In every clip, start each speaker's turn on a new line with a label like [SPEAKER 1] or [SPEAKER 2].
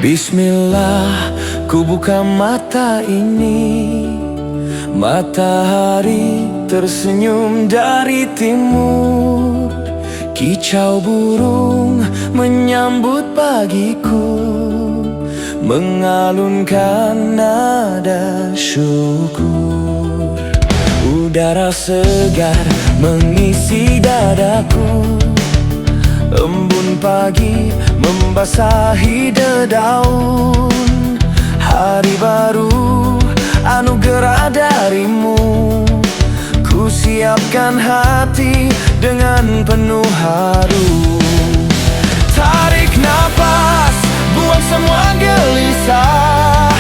[SPEAKER 1] Bismillah, ku buka mata ini. Matahari tersenyum dari timur. Kicau burung menyambut pagiku, mengalunkan nada syukur. Udara segar mengisi dadaku, embun pagi membasahi dedaun. Hari baru anugerah darimu, ku siapkan hati dengan penuh haru. Tarik napas, buang semua gelisah,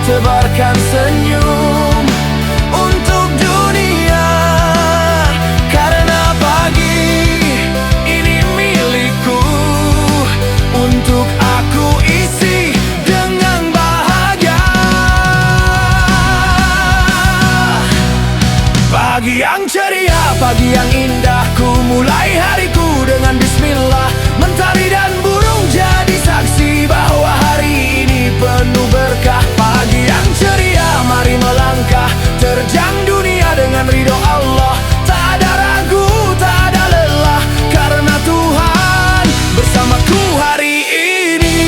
[SPEAKER 1] tebarkan senyum untuk dunia. Karena pagi ini milikku, untuk aku isi dengan bahagia. Pagi yang ceria, pagi yang indah, ku mulai hariku dengan bismillah. Mentari dan burung jadi saksi bahwa hari ini penuh berkah. Pagi yang ceria, mari melangkah, terjang dunia dengan ridho Allah. Tak ada ragu, tak ada lelah, karena Tuhan bersamaku hari ini.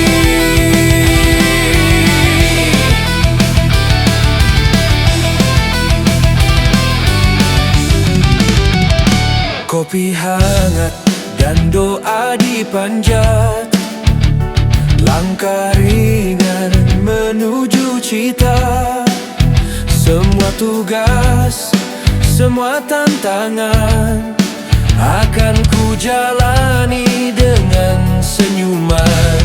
[SPEAKER 1] Kopi hangat dan doa dipanjat, langkah ringan menuju cita. Semua tugas, semua tantangan akan ku jalani dengan senyuman.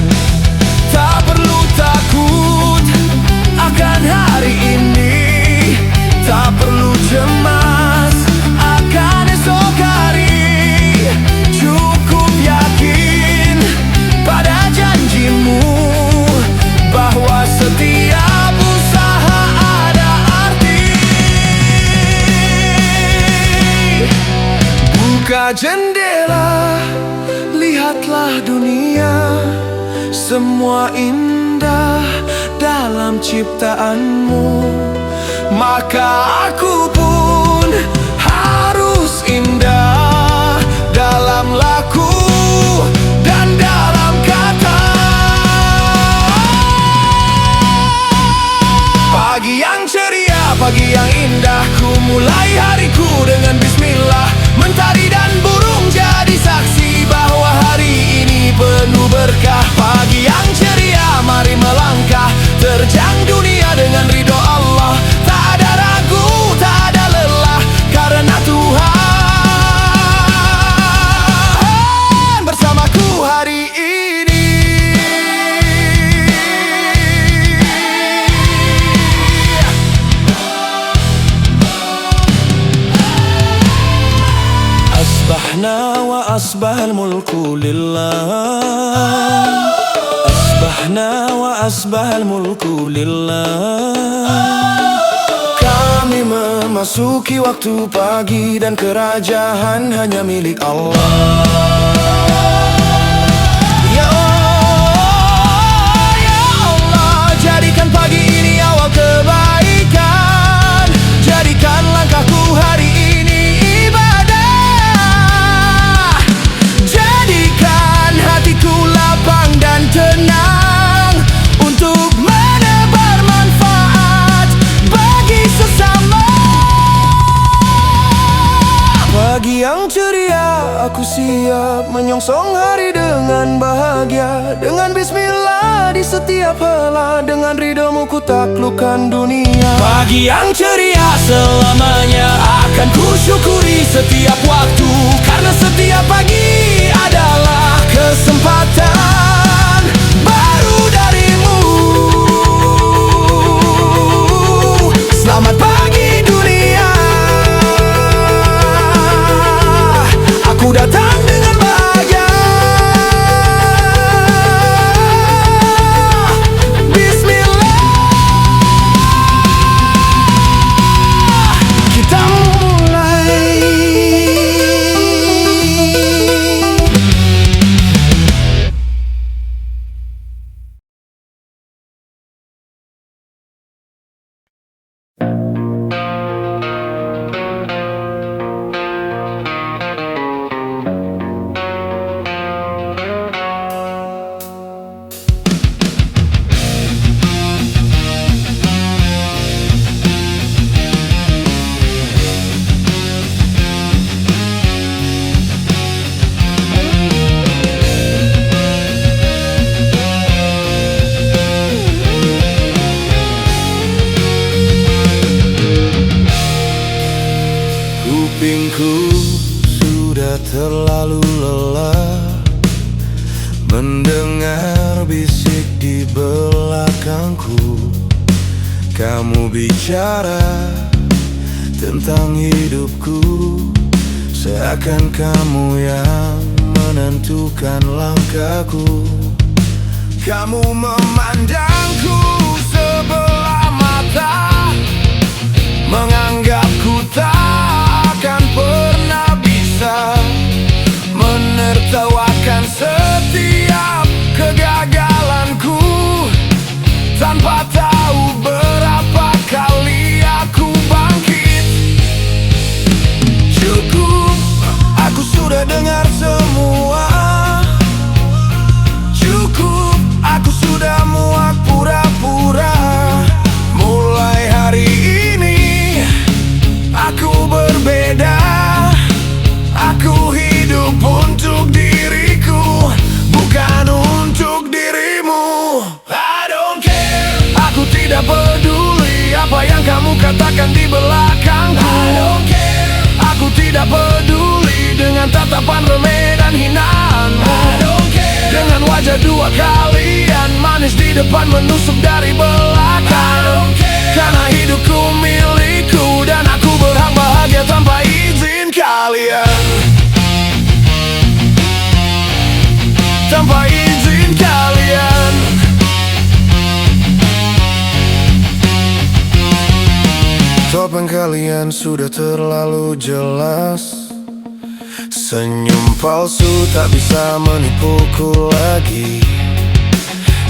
[SPEAKER 1] Tak perlu takut akan hari ini, tak perlu cemas akan esok hari. Cukup yakin pada janjimu bahwa setiap usaha ada arti. Buka jendela, lihatlah dunia, semua indah dalam ciptaanmu. Maka aku pun harus indah dalam laku dan dalam kata. Pagi yang ceria, pagi yang indah, ku mulai hariku dengan bismillah. Mentari dan burung jadi saksi bahwa hari ini penuh berkah. Pagi yang ceria, mari melangkah, terjang dunia dengan ridho Allah. Tak ada ragu, tak ada lelah, karena Tuhan bersamaku hari ini. Asbahna wa asbahal mulku lillah, asbahna wa asbahal mulku lillah. Kami memasuki waktu pagi dan kerajaan hanya milik Allah. Ya Allah, jadikan pagi ini awal kebaikan. Jadikan langkahku hari ini ibadah. Jadikan hatiku lapang dan tenang untuk menebar manfaat bagi sesama. Pagi yang ceria, aku siap menyongsong hari dengan bahagia. Dengan bismillah di setiap hela, dengan ridhomu ku taklukkan dunia. Pagi yang ceria selamanya akan ku syukuri setiap waktu, karena setiap pagi adalah kesempatan baru darimu. Selamat pagi dunia, aku datang dengan bahagia. Bismillah, kita mulai. terlalu lelah mendengar bisik di belakangku. Kamu bicara tentang hidupku, seakan kamu yang menentukan langkahku. Kamu memandangku sebelah mata, menganggapku tak akan pernah bisa menertawakan setiap kegagalanku, tanpa tahu berapa kali aku bangkit. Cukup, aku sudah dengar semua. Cukup, aku sudah muak pura-pura. Mulai hari ini aku berbeda. Aku hidup untuk diriku, bukan untuk dirimu. I don't care. Aku tidak peduli apa yang kamu katakan di belakangku. I don't care. Aku tidak peduli dengan tatapan remeh dan hinaanmu. I don't care. Dengan wajah dua kalian manis di depan menusuk dari belakang. I don't care. Karena hidupku milikku dan aku berhak bahagia tanpa izin kalian. Tanpa izin kalian. Topeng kalian sudah terlalu jelas. Senyum palsu tak bisa menipuku lagi.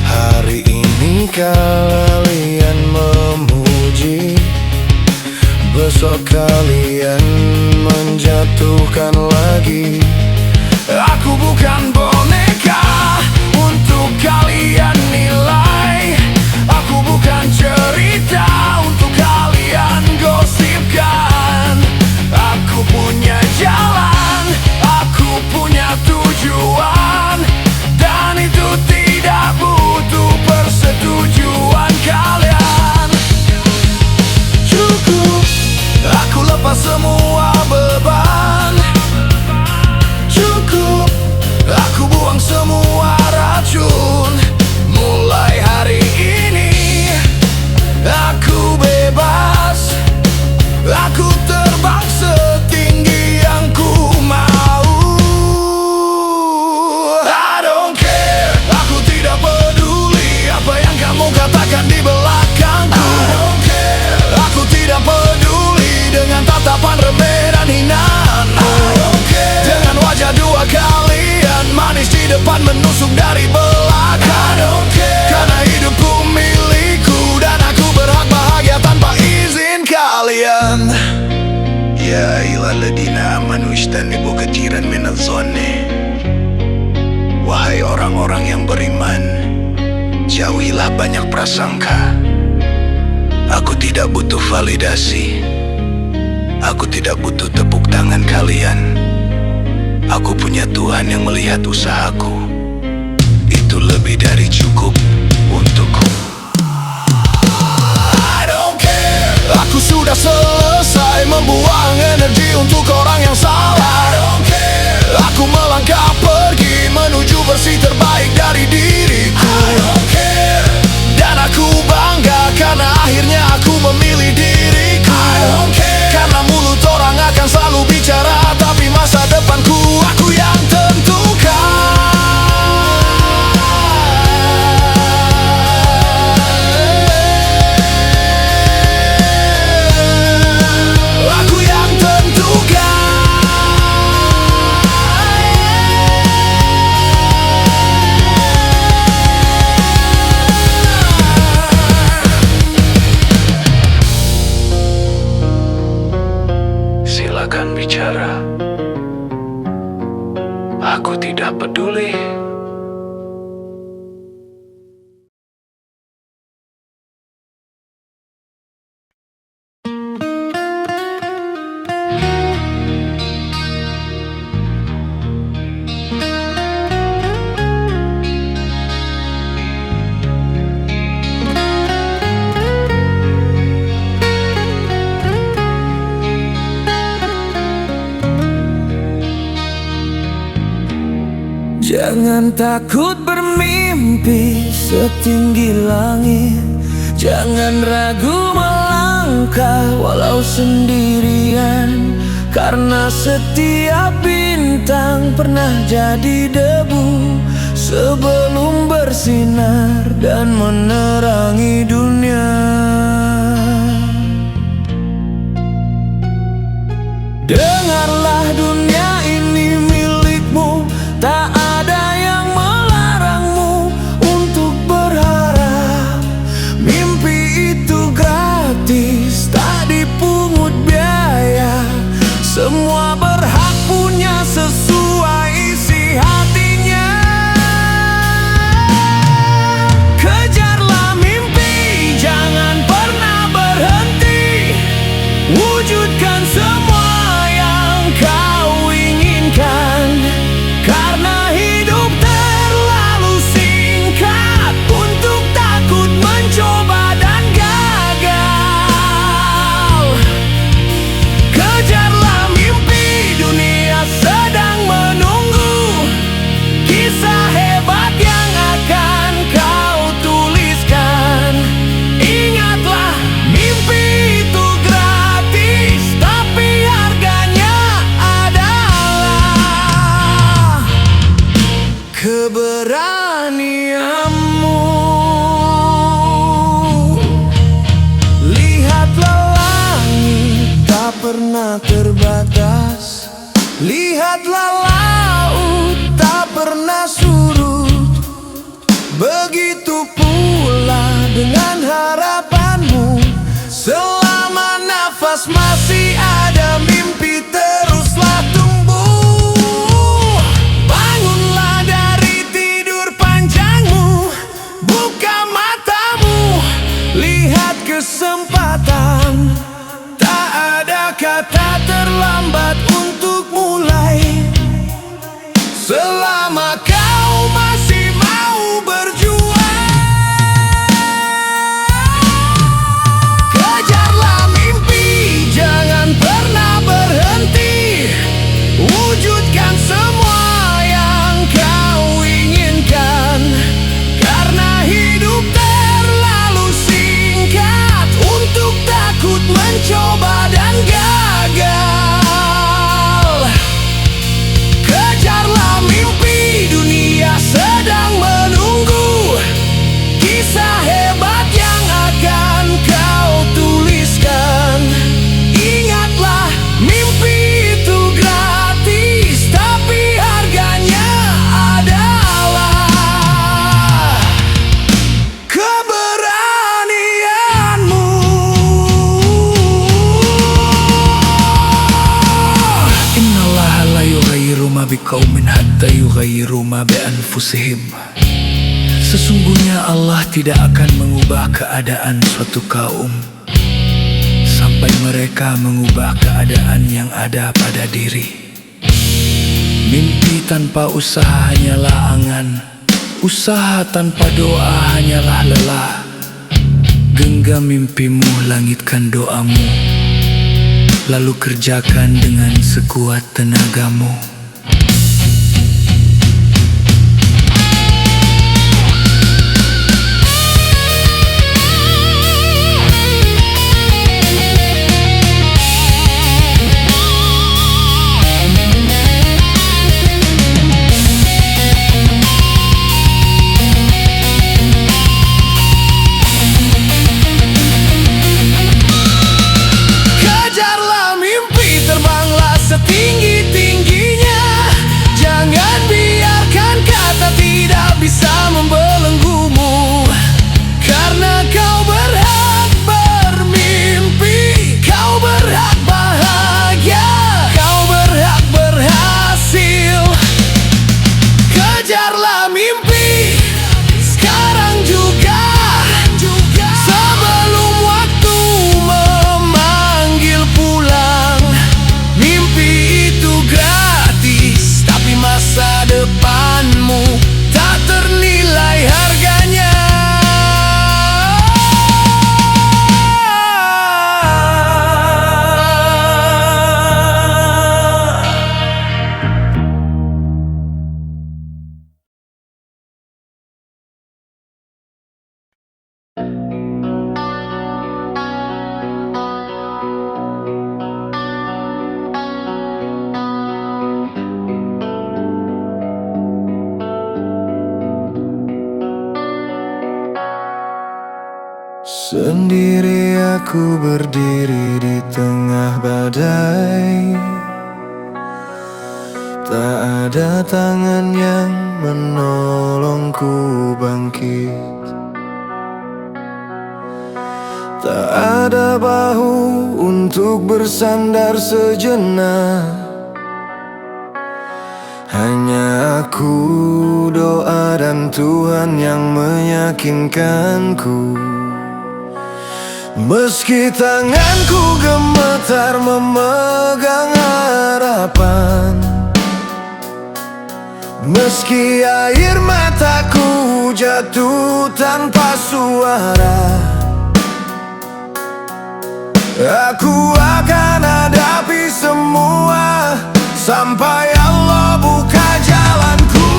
[SPEAKER 1] Hari ini kalian memuji, besok kalian menjatuhkan lagi. Aku bukan boneka untuk kalian nilai. Aku bukan cerita untuk kalian gosipkan. Aku punya jalan, aku punya tujuan, dan itu tidak butuh persetujuan kalian. Cukup, aku lepas semua beban. Cukup, aku buang semua racun. Mulai hari ini aku bebas. Aku terbang setinggi yang ku mau. I don't care. Aku tidak peduli apa yang kamu katakan di belakangku. I don't care. Aku tidak peduli dengan tatapan remeh dan hinaanmu. I don't care. Dengan wajah dua kalian manis di depan menusuk dari belakang. I don't care. Karena hidupku milikku dan aku berhak bahagia tanpa izin kalian. Ya ayyuhalladzina amanu ijtanibu katsiran minadh-dhanni. Wahai orang-orang yang beriman, jauhilah banyak prasangka. Aku tidak butuh validasi. Aku tidak butuh tepuk tangan kalian. Aku punya Tuhan yang melihat usahaku. Itu lebih dari cukup untukku. I don't care. Aku sudah selesai membuang energi untuk orang yang salah. I don't care. Aku melangkah pergi menuju versi terbaik dari diriku. I don't care. Dan aku bangga karena akhirnya aku memilih diriku. I don't care. Karena mulut orang akan selalu bicara, tapi masa depanku aku yang tentukan. Aku yang tentukan. Silakan bicara. Aku tidak peduli. Jangan takut bermimpi setinggi langit. Jangan ragu melangkah walau sendirian, karena setiap bintang pernah jadi debu sebelum bersinar dan menerangi dunia. Dengarlah, dunia ini milikmu, tak ada yang melarangmu untuk berharap. Mimpi itu gratis, tak dipungut biaya. Semua berhak punya sesuai isi hatinya. Kejarlah mimpi, jangan pernah berhenti. Wujudkan semua yang kau inginkan, karena hidup terlalu singkat untuk takut mencoba dan gagal. Kejarlah mimpi, dunia sedang menunggu kisah hebat yang akan kau tuliskan. Ingatlah, mimpi itu gratis, tapi harganya adalah keberanianmu. Lihatlah, langit tak pernah terbatas. Lihatlah, laut tak pernah surut. Begitu pula dengan harapanmu. Selama nafas masih ada, mimpi teruslah tumbuh. Bangunlah dari tidur panjangmu, buka matamu, lihat kesempatan. Tak ada kata terlambat untuk mulai, selama kau masih mau berjuang. Kejarlah mimpi, jangan pernah berhenti. Wujudkan semua yang kau inginkan, karena hidup terlalu singkat untuk takut mencoba dan gagal. Kejarlah mimpi, dunia sedang menunggu kisah hebat yang akan kau tuliskan. Ingatlah, mimpi itu gratis, tapi harganya adalah keberanianmu. Innallaha la yughayyiru ma biqaumin hatta yughayyiru ma bi anfusihim. Sesungguhnya Allah tidak akan mengubah keadaan suatu kaum sampai mereka mengubah keadaan yang ada pada diri. Mimpi tanpa usaha hanyalah angan, usaha tanpa doa hanyalah lelah. Genggam mimpimu, langitkan doamu, lalu kerjakan dengan sekuat tenagamu. Kejarlah mimpi, terbanglah setinggi-tingginya. Sendiri aku berdiri di tengah badai. Tak ada tangan yang menolongku bangkit. Tak ada bahu untuk bersandar sejenak. Hanya aku, doa dan Tuhan yang meyakinkanku. Meski tanganku gemetar memegang harapan, meski air mataku jatuh tanpa suara, aku akan hadapi semua sampai Allah buka jalanku.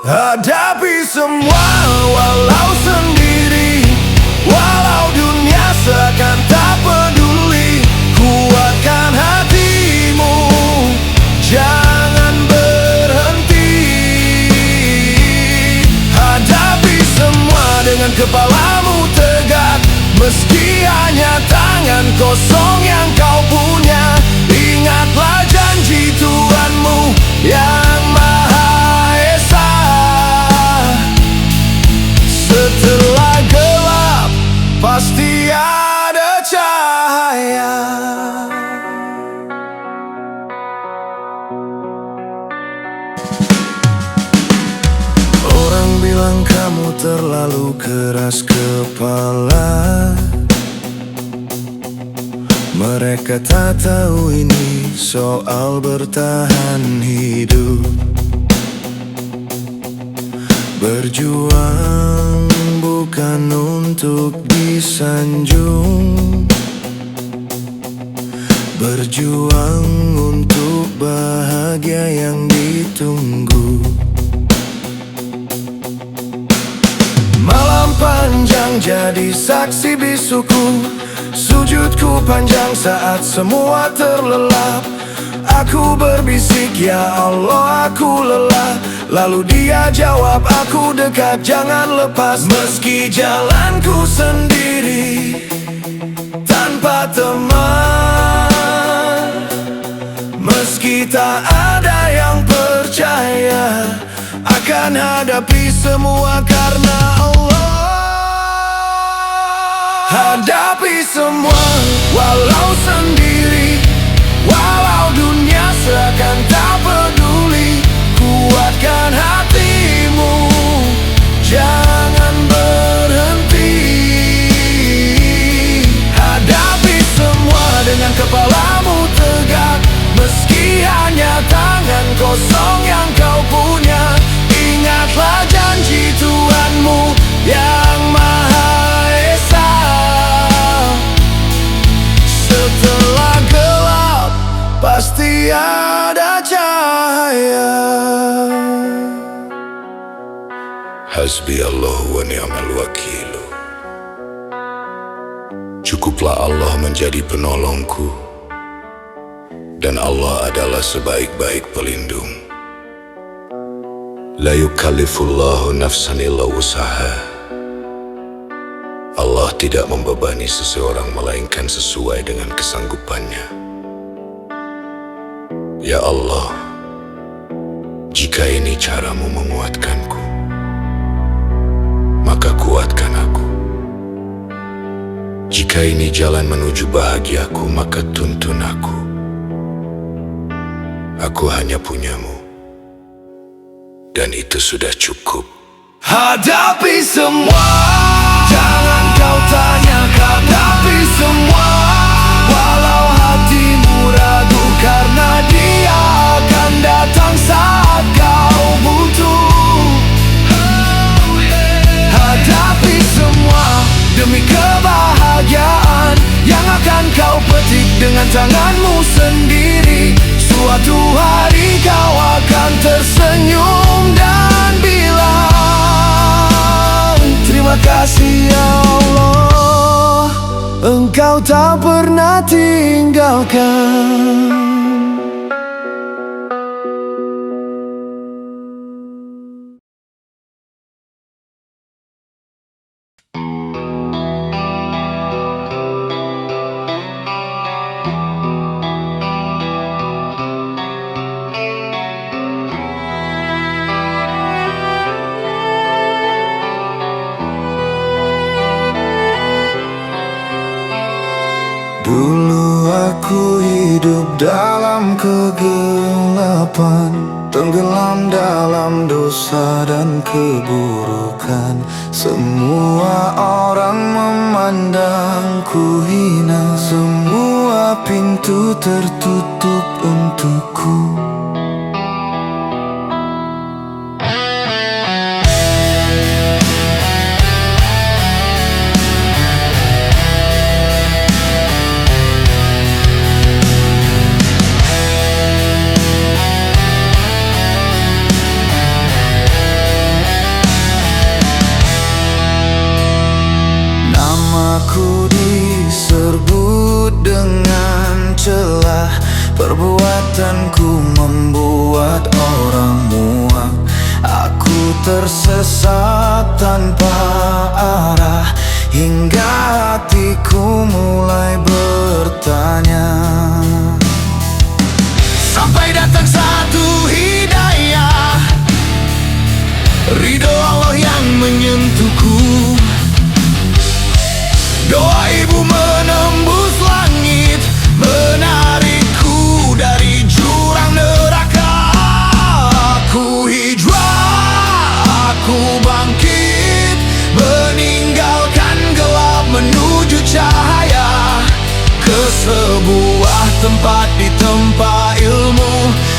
[SPEAKER 1] Hadapi semua walau sendiri, walau dunia seakan tak peduli. Kuatkan hatimu, jangan berhenti. Hadapi semua dengan kepalamu tegak, meski hanya tangan kosong yang kau punya. Ingatlah janji Tuhanmu yang Maha Esa. Setelah gelap pasti ada cahaya. Orang bilang kamu terlalu keras kepala. Mereka tak tahu ini soal bertahan hidup. Berjuang bukan untuk disanjung, berjuang untuk bahagia yang ditunggu. Malam panjang jadi saksi bisuku, sujudku panjang saat semua terlelap. Aku berbisik, ya Allah aku lelah. Lalu dia jawab, aku dekat, jangan lepas. Meski jalanku sendiri tanpa teman, meski tak ada yang percaya, akan hadapi semua karena Allah. Hadapi semua walau sendiri, walau dunia seakan tak peduli. Kuatkan hatimu, jangan berhenti. Hadapi semua dengan kepalamu tegak, meski hanya tangan kosong yang kau punya. Ingatlah janji Tuhanmu yang Maha Esa. Setelah gelap pasti ada cahaya.
[SPEAKER 2] Hasbi Allah wa ni'mal wakil. Cukuplah Allah menjadi penolongku, dan Allah adalah sebaik-baik pelindung. La yukallifullahu nafsan illa wus'aha. Allah tidak membebani seseorang melainkan sesuai dengan kesanggupannya. Ya Allah, jika ini caramu menguatkanku, maka kuatkan aku. Jika ini jalan menuju bahagiaku, maka tuntun aku. Aku hanya punyamu, dan itu sudah cukup.
[SPEAKER 1] Hadapi semua, jangan kau tanyakan. Hadapi semua, walau hatimu ragu, karena Dia akan datang saat kau butuh. Hadapi semua demi kebahagiaan yang akan kau petik dengan tanganmu sendiri. Suatu hari kau akan tersenyum dan bilang, terima kasih ya Allah, Engkau tak pernah tinggalkan.
[SPEAKER 3] Ku hidup dalam kegelapan, tenggelam dalam dosa dan keburukan. Semua orang memandangku hina, semua pintu tertutup untukku. Aku diserbu dengan celah, perbuatanku membuat orang muak. Aku tersesat tanpa arah, hingga hatiku mulai bertanya. Sampai datang satu hidayah, ridho Allah yang menyentuhku. Doa ibu menembus langit, menarikku dari jurang neraka. Aku hijrah, aku bangkit, meninggalkan gelap menuju cahaya, ke sebuah tempat ditempa ilmu,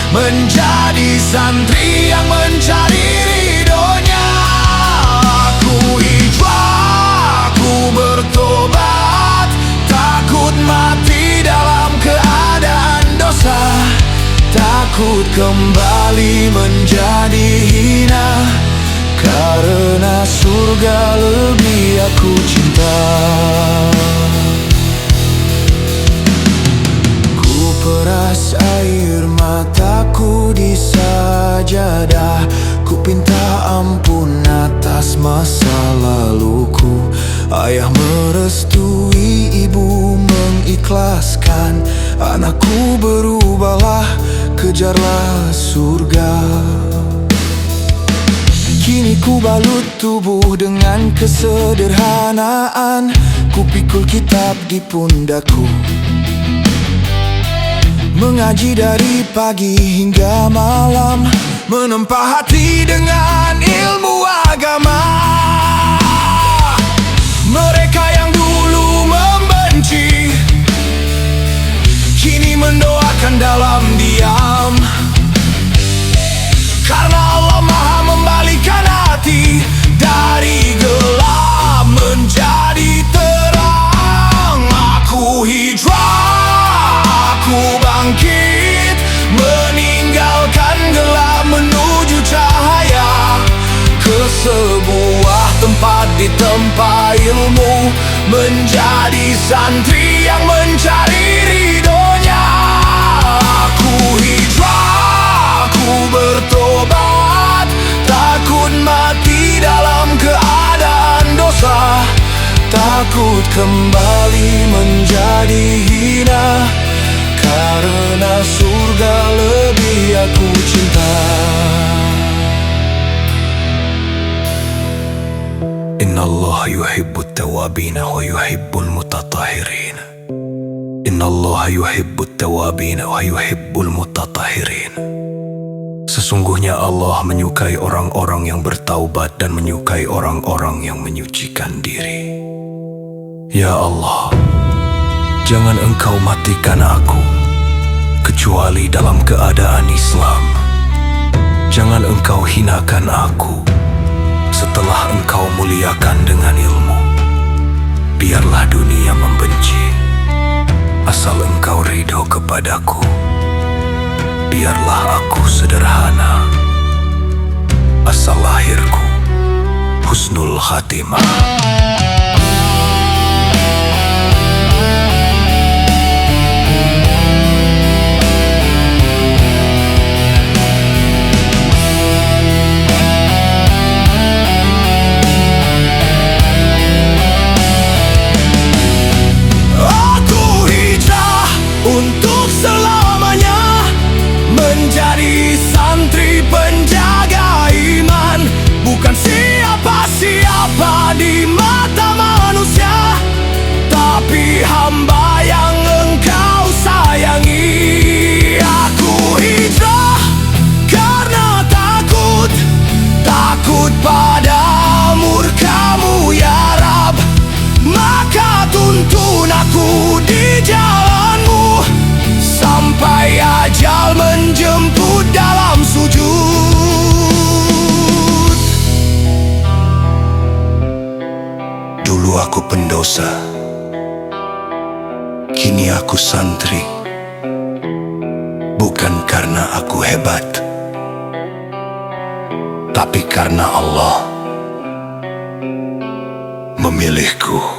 [SPEAKER 3] menjadi santri yang mencari ridhonya. Aku hijrah, aku bertobat, takut mati dalam keadaan dosa, takut kembali menjadi hina, karena surga lebih aku cinta. Ku peras air mataku di sajadah, ku pinta ampun atas masa laluku. Ayah merestui, ibu mengikhlaskan, anakku berubahlah, kejarlah surga. Kini ku balut tubuh dengan kesederhanaan, ku pikul kitab di pundakku, mengaji dari pagi hingga malam, menempa hati dengan ilmu agama. Mereka yang dulu membenci, kini mendoakan dalam diam, karena Allah Maha membalikan hati dari gelap menjadi terang. Aku hijrah, aku bangkit, meninggalkan gelap menuju cahaya, ke sebuah tempat ditempa ilmu, menjadi santri yang mencari ridhonya. Aku hijrah, aku bertobat, takut mati dalam keadaan dosa, takut kembali menjadi hina, karena surga lebih aku cinta. Inna Allah yuhibbut tawabin wa yuhibbul mutatahirin. Inna Allah yuhibbut tawabin wa yuhibbul mutatahirin. Sesungguhnya Allah menyukai orang-orang yang bertaubat dan menyukai orang-orang yang menyucikan diri. Ya Allah, jangan Engkau matikan aku kecuali dalam keadaan Islam. Jangan Engkau hinakan aku setelah Engkau muliakan dengan ilmu. Biarlah dunia membenci, asal Engkau ridho kepadaku. Biarlah aku sederhana, asal lahirku husnul khatimah. Untuk selamanya menjadi santri penjaga iman, bukan siapa-siapa di mata dosa. Kini aku santri, bukan karena aku hebat, tapi karena Allah memilihku.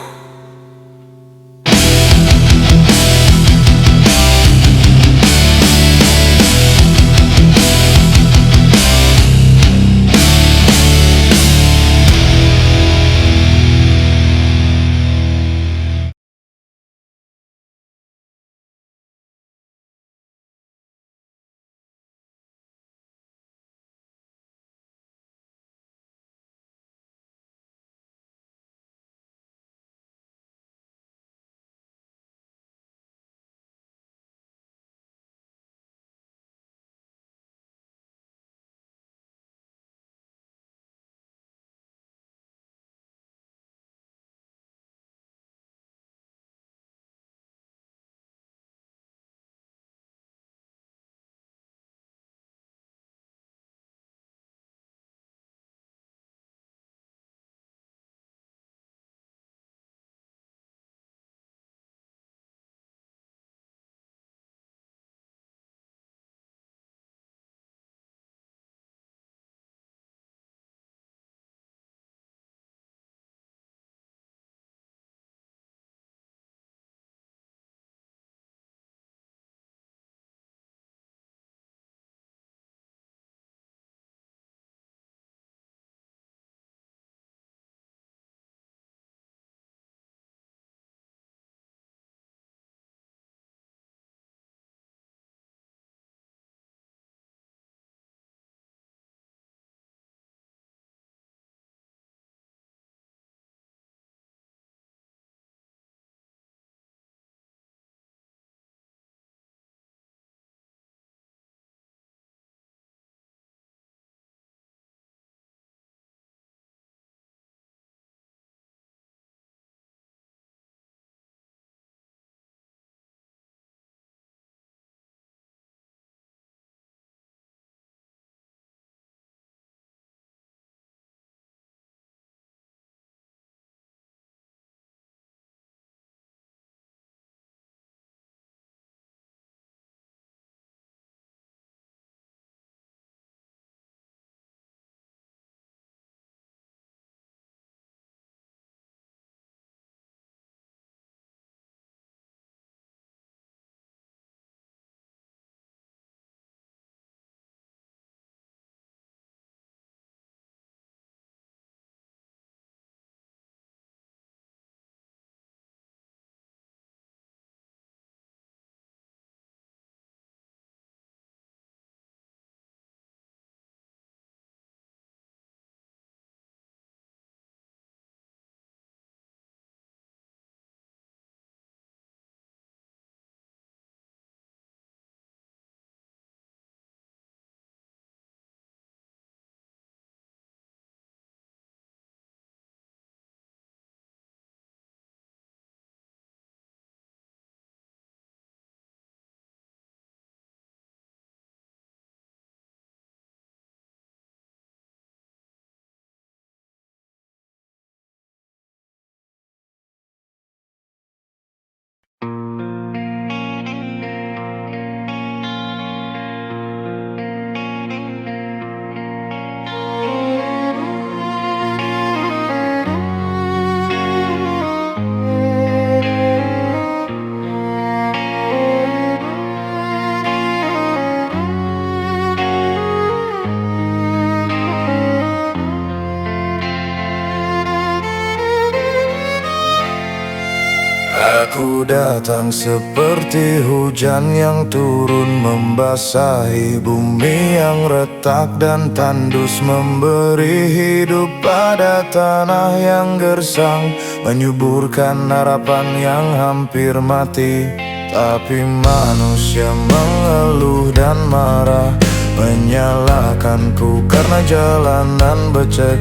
[SPEAKER 3] Aku datang seperti hujan yang turun membasahi bumi yang retak dan tandus, memberi hidup pada tanah yang gersang, menyuburkan harapan yang hampir mati. Tapi manusia mengeluh dan marah, menyalahkanku karena jalanan becek,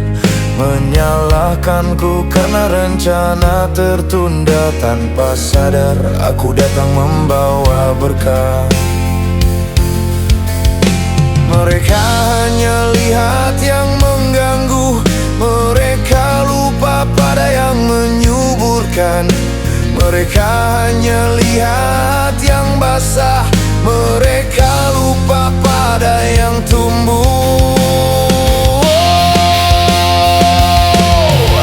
[SPEAKER 3] menyalahkanku karena rencana tertunda. Tanpa sadar aku datang membawa berkah. Mereka hanya lihat yang mengganggu, mereka lupa pada yang menyuburkan. hujan. Mereka hanya lihat yang basah, mereka lupa pada yang tumbuh.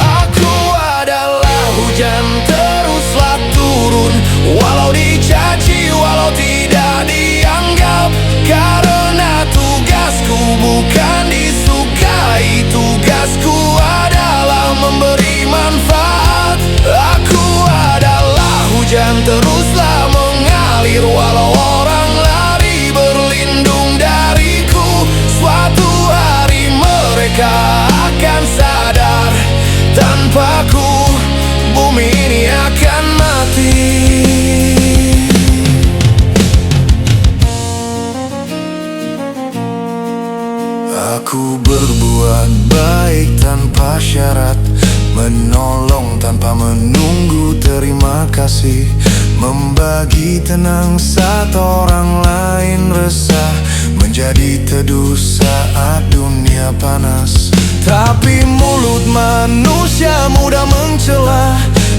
[SPEAKER 3] Aku adalah hujan, teruslah turun, walau dicaci, walau tidak dianggap. Karena tugasku bukan disukai, tugasku adalah memberi manfaat. Aku adalah hujan, teruslah mengalir, walau orang lari berlindung dariku. Suatu hari mereka akan sadar, tanpaku bumi ini akan mati. Aku berbuat baik tanpa syarat, menolong tanpa menunggu terima kasih, membagi tenang saat orang lain resah, menjadi teduh saat dunia panas. Tapi mulut manusia mudah mencela,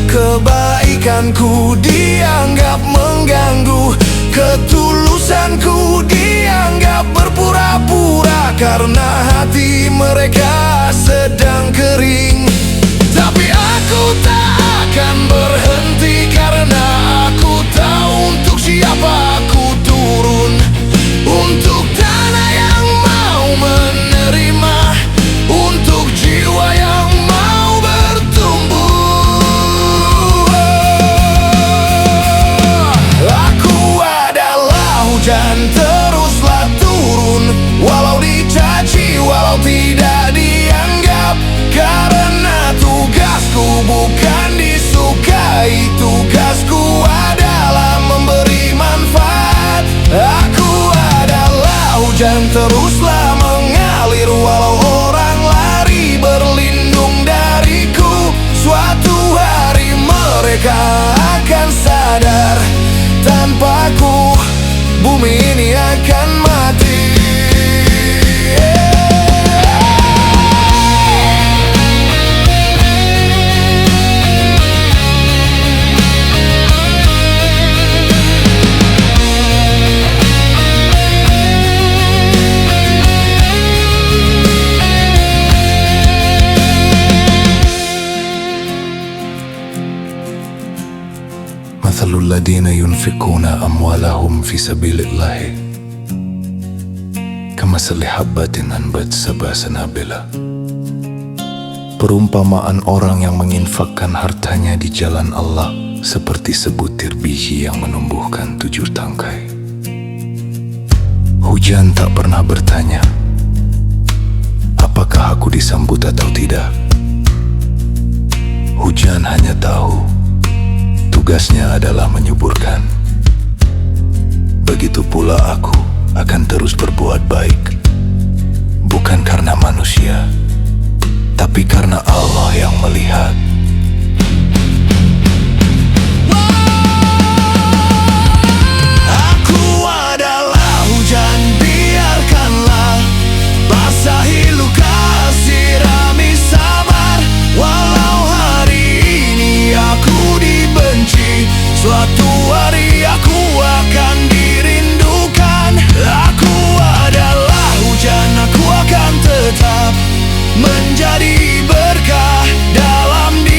[SPEAKER 3] kebaikanku dianggap mengganggu, ketulusanku dianggap berpura-pura, karena hati mereka sedang kering. Tapi aku tak akan berhenti, karena aku tahu untuk siapa aku turun. Untuk tanah yang mau menerima, untuk jiwa yang mau bertumbuh. Aku adalah hujan, teruslah turun, walau dicaci, walau tidak dianggap. Karena tugasku bukan disukai, tugasku adalah memberi manfaat. Aku adalah hujan, teruslah mengalir, walau orang lari berlindung dariku. Suatu hari mereka akan sadar, tanpaku bumi ini akan mati.
[SPEAKER 2] مثل الذين ينفقون أموالهم في سبيل الله كمثل حبة أنبتت سبع سنابل. Perumpamaan orang yang menginfakkan hartanya di jalan Allah seperti sebutir biji yang menumbuhkan 7 tangkai. Hujan tak pernah bertanya, apakah aku disambut atau tidak. Hujan hanya tahu tugasnya adalah menyuburkan. Begitu pula aku akan terus berbuat baik, bukan karena manusia, tapi karena Allah yang melihat.
[SPEAKER 3] Aku adalah hujan, biarkanlah basahi luka, sirami sabar. Walau hari ini aku dibenci, suatu hari aku akan dirindukan. Aku adalah hujan, aku akan tetap menjadi berkah dalam diri.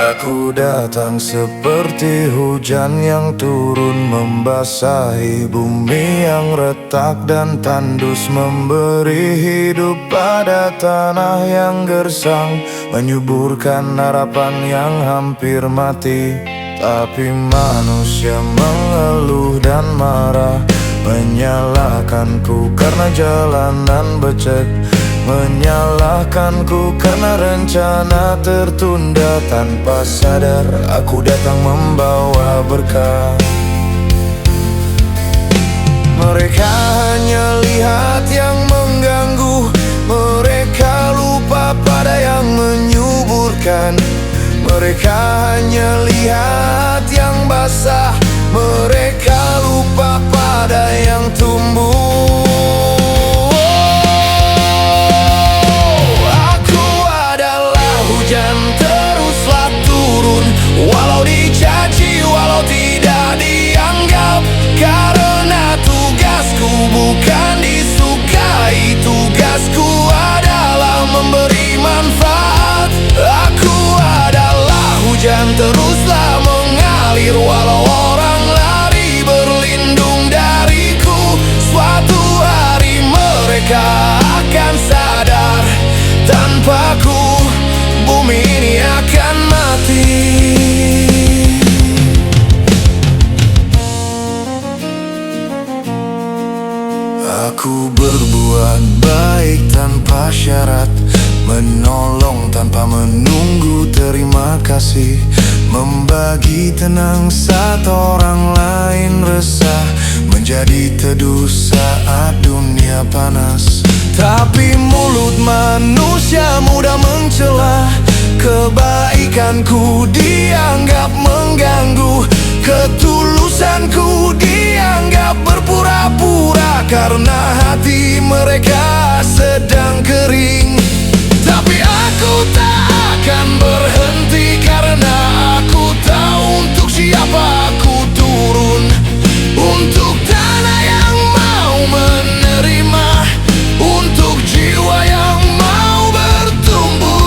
[SPEAKER 3] Aku datang seperti hujan yang turun membasahi bumi yang retak dan tandus, memberi hidup pada tanah yang gersang, menyuburkan harapan yang hampir mati. Tapi manusia mengeluh dan marah, menyalahkanku karena jalanan becek, menyalahkanku karena rencana tertunda. Tanpa sadar aku datang membawa berkah. Mereka hanya lihat yang mengganggu, mereka lupa pada yang menyuburkan. Mereka hanya lihat yang basah, mereka lupa pada yang tumbuh. Aku adalah hujan, teruslah turun, walau dicaci, walau tidak dianggap. Karena tugasku bukan disukai, tugasku adalah memberi manfaat. Aku adalah hujan, teruslah mengalir, walau orang lari berlindung dariku. Suatu hari mereka akan sadar, tanpaku bumi ini akan mati. Aku berbuat baik tanpa syarat, menolong tanpa menunggu terima kasih, membagi tenang saat orang lain resah, menjadi teduh saat dunia panas. Tapi mulut manusia mudah mencela, kebaikanku dianggap mengganggu, ketulusanku dianggap berpura-pura, karena hati mereka sedang kering. Tapi aku tak akan berhenti, karena aku tahu untuk siapa aku turun. Untuk tanah yang mau menerima, untuk jiwa yang mau bertumbuh.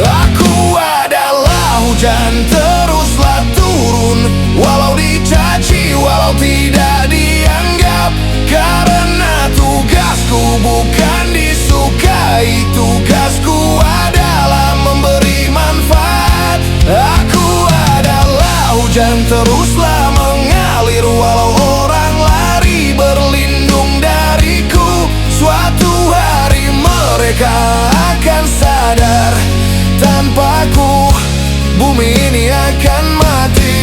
[SPEAKER 3] Aku adalah hujan, teruslah turun, walau dicaci, walau tidak dianggap. Karena tugasku bukan disukai, tugasku adalah memberi manfaat. Aku adalah hujan, teruslah mengalir, walau orang lari berlindung dariku. Suatu hari mereka akan sadar, tanpaku bumi ini akan mati.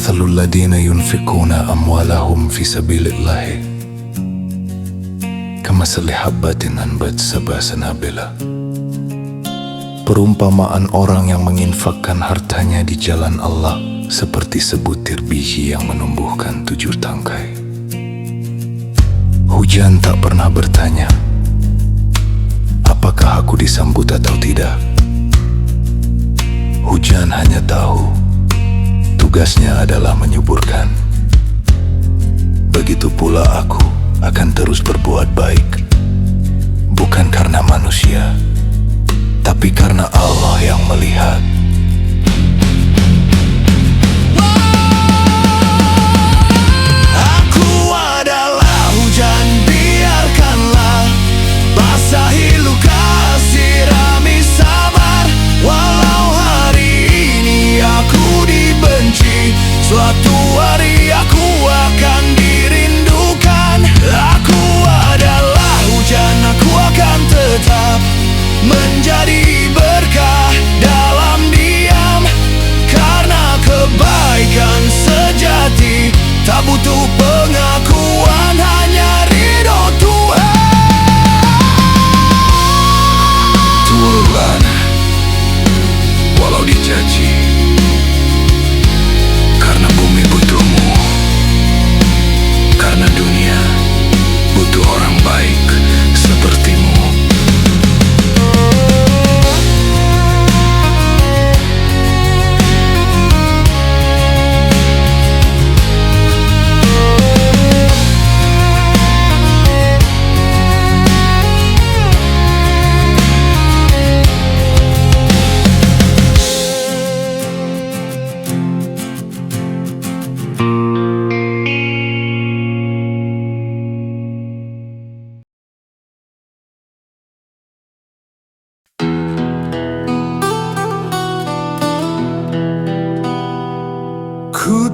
[SPEAKER 2] مثل الذين ينفقون أموالهم في سبيل الله كمثل حبة أنبتت سبع سنابل. Perumpamaan orang yang menginfakkan hartanya di jalan Allah seperti sebutir biji yang menumbuhkan 7 tangkai. Hujan tak pernah bertanya, apakah aku disambut atau tidak. Hujan hanya tahu tugasnya adalah menyuburkan. Begitu pula aku akan terus berbuat baik, bukan karena manusia, tapi karena Allah yang melihat.
[SPEAKER 3] Aku adalah hujan, biarkanlah basahi luka, sirami sabar. Walau hari ini aku dibenci, suatu hari aku akan dirindukan. Aku adalah hujan, aku akan tetap menjadi berkah dalam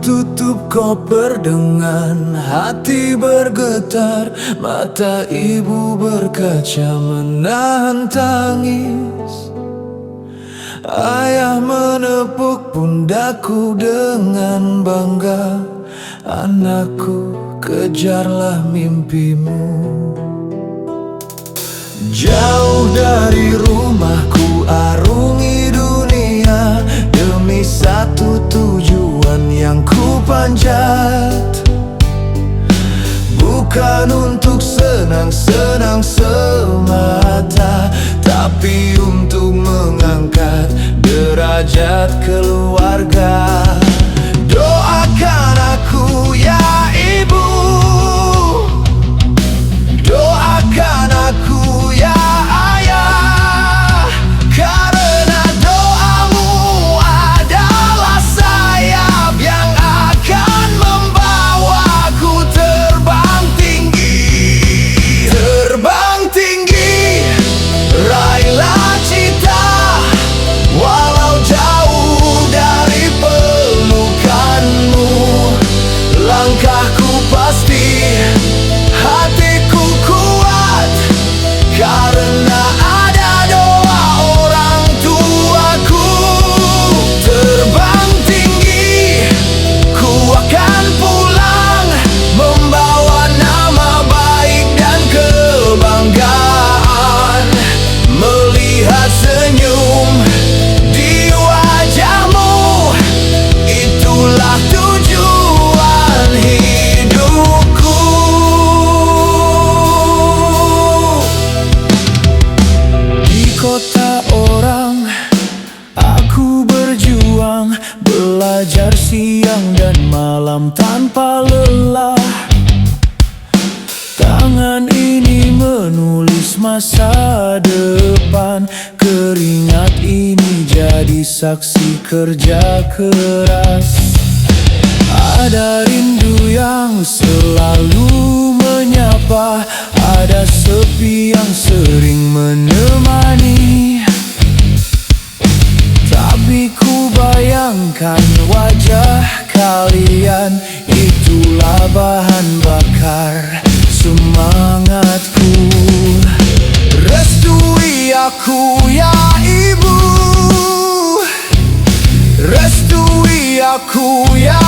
[SPEAKER 3] tutup koper dengan hati bergetar. Mata ibu berkaca menahan tangis. Ayah menepuk pundakku dengan bangga. Anakku, kejarlah mimpimu. Jauh dari rumahku arungi dunia demi satu tujuan yang ku panjat. Bukan untuk senang-senang semata, tapi untuk mengangkat derajat keluarga. Doakan aku ya ibu, doakan aku ya ayah, karena doamu adalah sayap yang akan membawaku terbang tinggi. Terbang tinggi, raihlah cita, walau jauh dari pelukanmu. Langkahku pasti, hatiku kuat, karena ada doa orang tuaku. Terbang tinggi, ku akan pulang, membawa nama baik dan kebanggaan. Melihat senyum di wajahmu, itulah tujuan hidupku. Di kota orang, aku berjuang, belajar siang dan malam tanpa lelah. Tangan ini menulis masa depan, keringat ini jadi saksi kerja keras. Ada rindu yang selalu menyapa, ada sepi yang sering menemani. Tapi ku bayangkan wajah kalian, itulah bahan bakar semangatku. Restui aku ya ibu, restui aku ya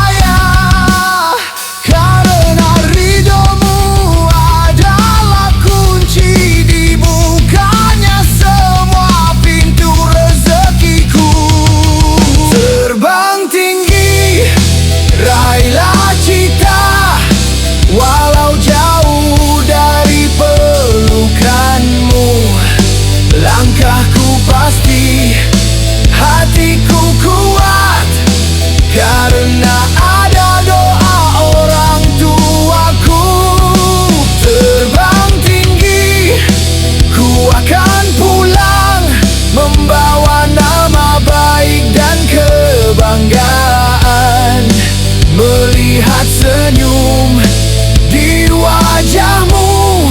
[SPEAKER 3] ayah, karena ridhomu adalah kunci dibukanya semua pintu rezekiku. Terbang tinggi, raihlah cita, walau jauh dari pelukanmu. Langkahku pasti, hatiku kuat, karena ada doa orang tuaku. Terbang tinggi, ku akan pulang, membawa nama baik dan kebanggaan. Melihat senyum di wajahmu,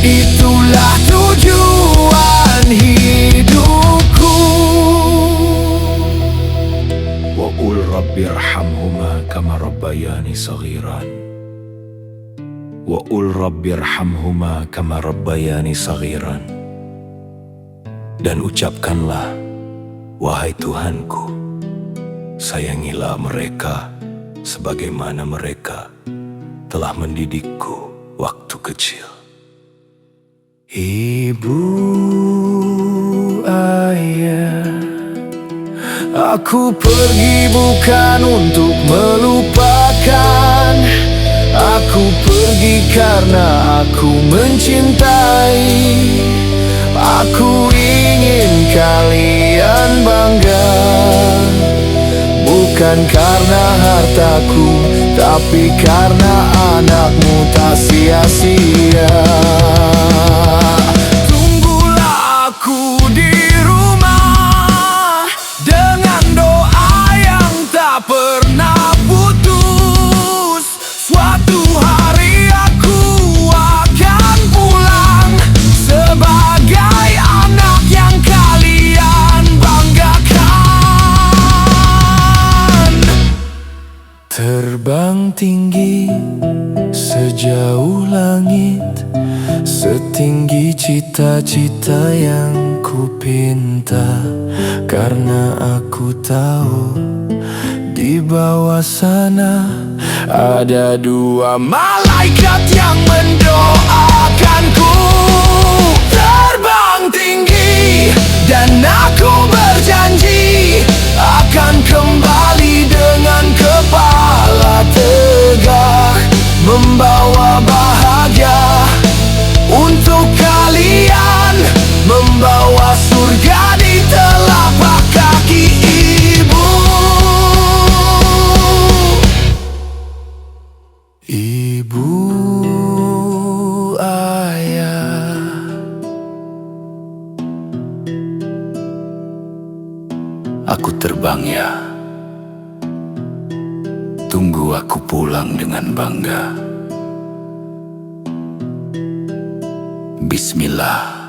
[SPEAKER 3] itulah tujuan hidupku.
[SPEAKER 2] Wa qul rabbirhamhuma kama rabbayani saghiran. Wa qul rabbirhamhuma kama rabbayani saghiran. Dan ucapkanlah, wahai Tuhanku, sayangilah mereka sebagaimana mereka telah mendidikku waktu kecil.
[SPEAKER 3] Ibu, ayah, aku pergi bukan untuk melupakan. Aku pergi karena aku mencintai. Aku ingin kalian bangga, bukan karena hartaku, tapi karena anakmu tak sia-sia. Tunggulah aku di rumah dengan doa yang tak pernah putus. Suatu hari aku akan pulang sebagai anak yang kalian banggakan. Terbang tinggi sejauh langit, setinggi cita-cita yang ku pinta. Karena aku tahu di bawah sana ada dua malaikat yang mendoakanku. Terbang tinggi dan aku berjanji akan kembali dengan kepala tegak, membawa bahagia untuk kalian, membawa surga di telapak kaki ibu. Ibu, ayah, aku terbang ya. Tunggu aku pulang dengan bangga. Bismillah.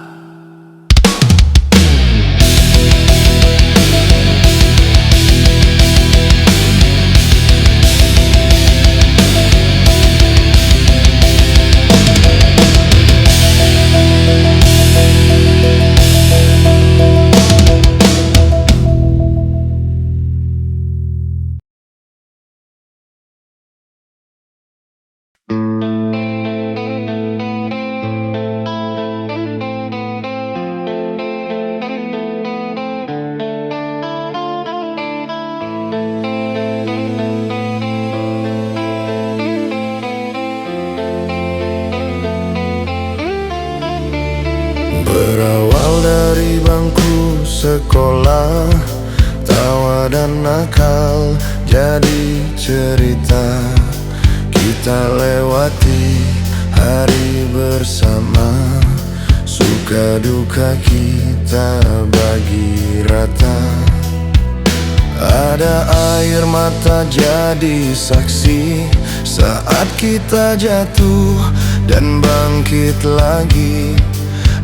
[SPEAKER 3] Berawal dari bangku sekolah, tawa dan nakal jadi cerita. Kita lewati hari bersama, suka duka kita bagi rata. Ada air mata jadi saksi saat kita jatuh dan bangkit lagi.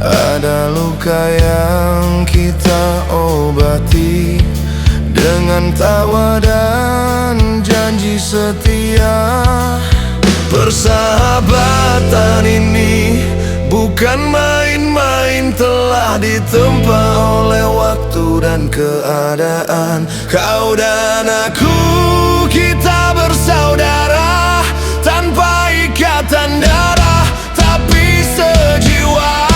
[SPEAKER 3] Ada luka yang kita obati dengan tawa dan janji setia. Persahabatan ini bukan main-main, telah ditempa oleh waktu dan keadaan. Kau dan aku, kita bersaudara, tanpa ikatan darah tapi sejiwa.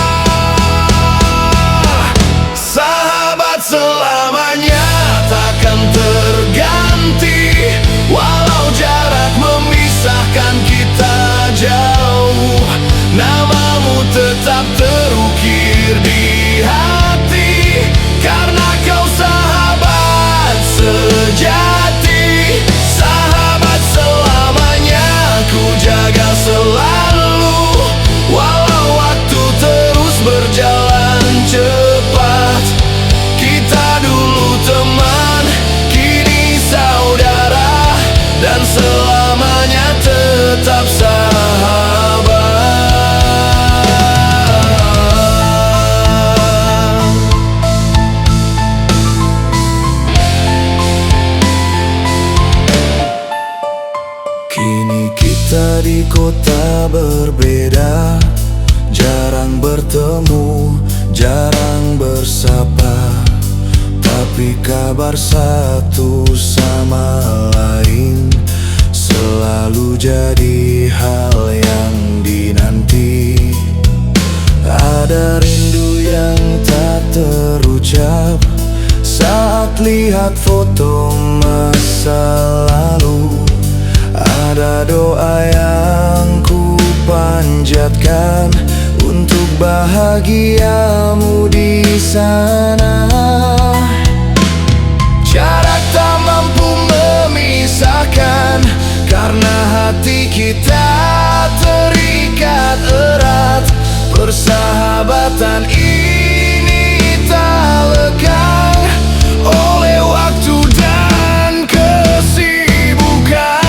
[SPEAKER 3] Sahabat selamanya takkan terganti, walau jarak memisahkan kita jauh. Namamu tetap terukir di hati, karena kau sahabat sejati. Sahabat selamanya ku jaga selalu, walau waktu terus berjalan cepat. Kita dulu teman, kini saudara, dan selamanya tetap sahabat. Kini kita di kota berbeda, jarang bertemu, jarang bersapa, tapi kabar satu sama lain selalu jadi hal yang dinanti. Ada rindu yang tak terucap saat lihat foto masa lalu. Ada doa yang ku panjatkan untuk bahagiamu di sana. Jarak tak mampu memisahkan, karena hati kita terikat erat. Persahabatan ini tak lekang oleh waktu dan kesibukan.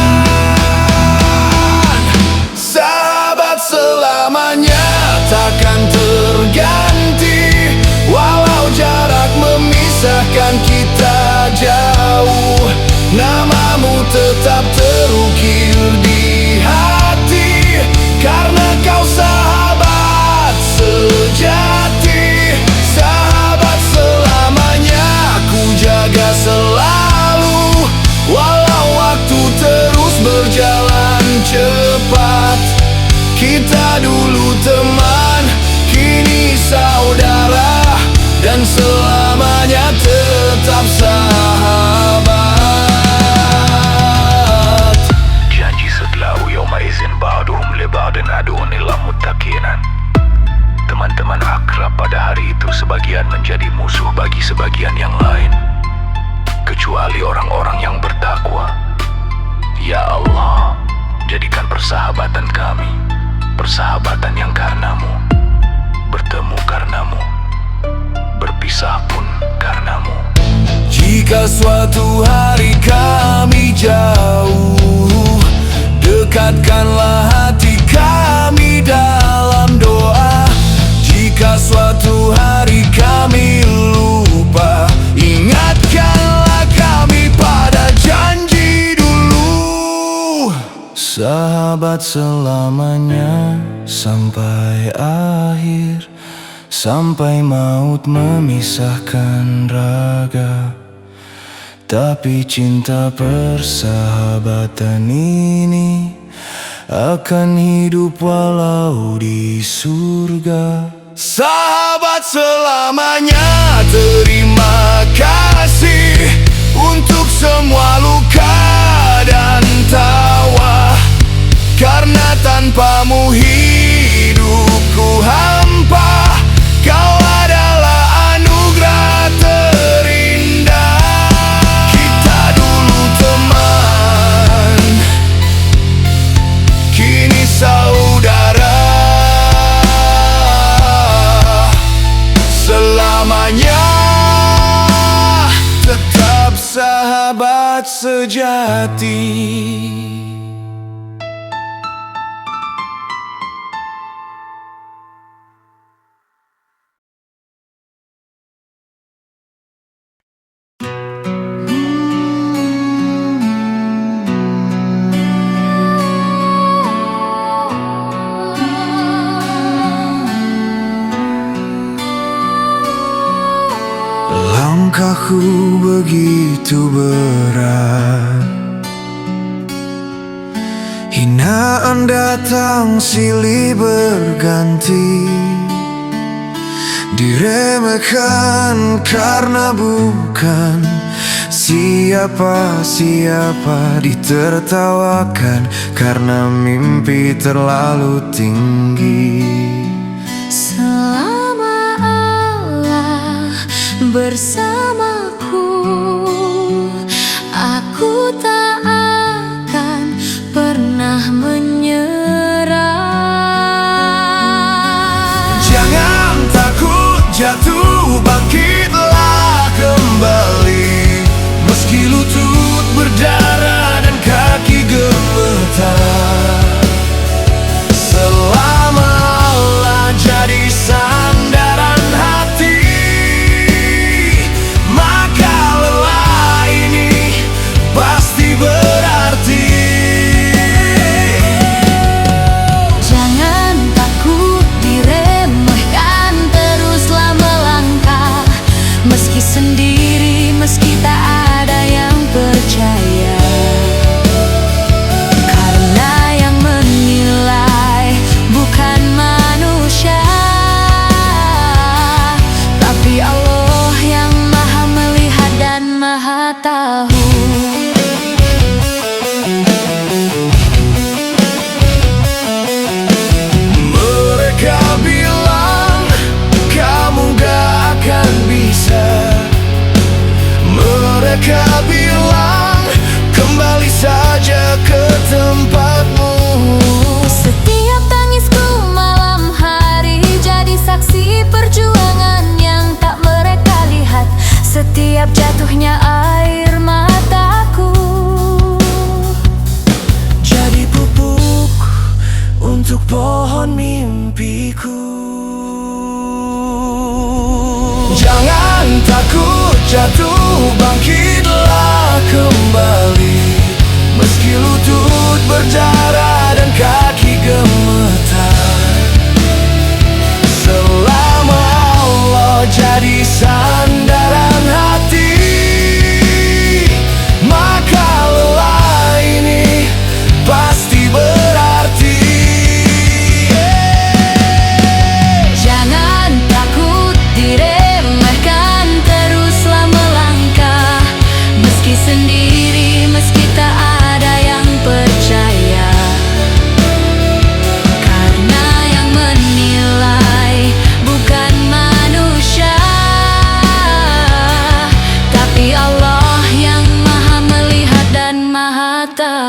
[SPEAKER 3] Sahabat selamanya takkan terganti, walau jarak memisahkan kita jauh. Namamu tetap terus
[SPEAKER 1] Kita dulu teman, kini saudara, dan selamanya tetap sahabat.
[SPEAKER 2] Janji setelah yawma izin ba'duhum li ba'din aduun illa muttaqinan. Teman-teman akrab pada hari itu sebagian menjadi musuh bagi sebagian yang lain, kecuali orang-orang yang bertakwa. Ya Allah, jadikan persahabatan kami persahabatan yang karenamu, bertemu karenamu, berpisah pun karenamu.
[SPEAKER 1] Jika suatu hari kami jauh, dekatkanlah hati kami dalam doa. Jika suatu hari kami lupa, ingatkanlah kami pada janji dulu. Sahabat selamanya sampai akhir, sampai maut memisahkan raga. Tapi cinta persahabatan ini akan hidup walau di surga. Sahabat selamanya, terima kasih untuk semua luka dan tawa. Karena tanpamu hidupku hampa, kau adalah anugerah terindah. Kita dulu teman, kini saudara, selamanya tetap sahabat sejati. Langkahku begitu berat, hinaan datang silih berganti, diremehkan karena bukan siapa-siapa, ditertawakan karena mimpi terlalu tinggi.
[SPEAKER 4] Selama Allah bersamaku, aku tak akan pernah menyerah.
[SPEAKER 1] Jangan takut jatuh, bangkitlah kembali. Meski lutut berdarah dan kaki gemetar, selama Allah jadi sandaran hati, maka lelah ini pasti berarti.
[SPEAKER 4] Jangan takut diremehkan, teruslah melangkah. Meski sendiri, meski tak ada yang percaya. Karena yang menilai bukan manusia, tapi Allah yang maha melihat dan maha tahu.
[SPEAKER 1] Mereka bilang kamu gak akan bisa. Mereka bilang kembali saja ke tempatmu.
[SPEAKER 4] Setiap tangisku malam hari jadi saksi perjuangan yang tak mereka lihat. Setiap jatuhnya air mataku
[SPEAKER 1] Jadi pupuk untuk pohon mimpiku. Jangan takut jatuh, bangkitlah kembali. Meski lutut berdarah dan kaki gemetar, selama Allah jadi sandaran hati, maka lelah ini pasti berarti.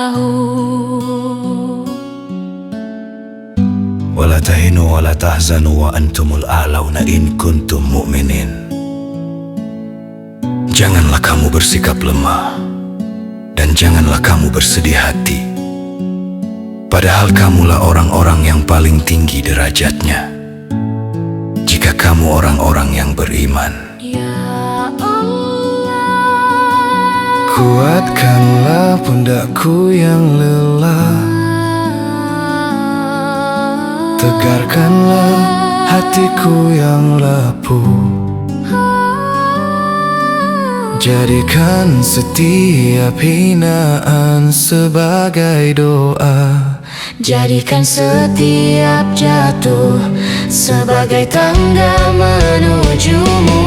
[SPEAKER 4] tahu.
[SPEAKER 1] Wala tahinu wala tahzanu wa antumul a'launa in kuntum mu'minin. Janganlah kamu bersikap lemah, dan janganlah kamu bersedih hati, padahal kamulah orang-orang yang paling tinggi derajatnya, jika kamu orang-orang yang beriman.
[SPEAKER 4] Ya Allah,
[SPEAKER 3] Kuatkanlah pundakku yang lelah, tegarkanlah hatiku yang rapuh. Jadikan setiap hinaan sebagai doa,
[SPEAKER 4] jadikan setiap jatuh sebagai tangga menujumu.